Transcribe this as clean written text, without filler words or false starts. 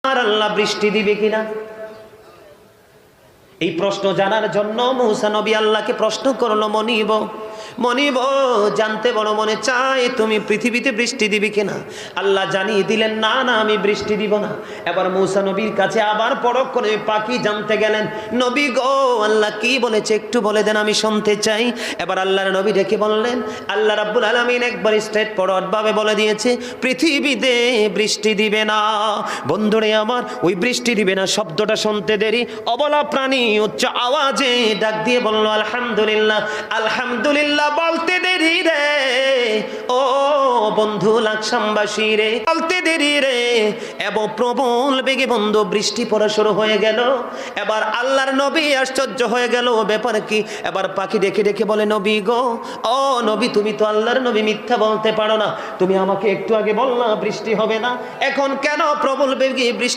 আর আল্লাহ বৃষ্টি দিবে কিনা? এই প্রশ্ন জানার জন্য মূসা নবী আল্লাহকে প্রশ্ন করলো, মনিব মনিব জানতে বড় মনে চায় তুমি পৃথিবীতে বৃষ্টি দিবে কিনা। আল্লাহ জানিয়ে দিলেন, না না আমি বৃষ্টি দিব না। এবার মূসা নবীর কাছে আবার পরখ করে পাখি জানতে গেলেন, নবী গো আল্লাহ কি বলেছে একটু বলে দেন, আমি শুনতে চাই। এবার আল্লাহর নবী ডেকে বললেন, আল্লাহ রাব্বুল আলামিন একবার স্ট্রেট ফরওয়ার্ড ভাবে বলে দিয়েছে পৃথিবীতে বৃষ্টি দিবে না। বন্ধুরে আমার, ওই বৃষ্টি দিবে না শব্দটা শুনতে দেরি অবলা প্রাণী উচ্চ আওয়াজে ডাক দিয়ে বলল, আলহামদুলিল্লাহ আলহামদুলিল্লাহ বলতে দেরি রে ও বন্ধু লাকসামবাসী রে, বলতে দেরি রে। এবং প্রবল বেগে বন্ধু বৃষ্টি পড়া শুরু হয়ে গেল। এবার আল্লাহর নবী আশ্চর্য হয়ে গেল, ব্যাপার কি? এবার পাখি ডেকে ডেকে বলে, নবী গো ও নবী তুমি তো আল্লাহর নবী, মিথ্যা বলতে পারো না। তুমি আমাকে একটু আগে বললা বৃষ্টি হবে না, এখন কেন প্রবল বেগে বৃষ্টি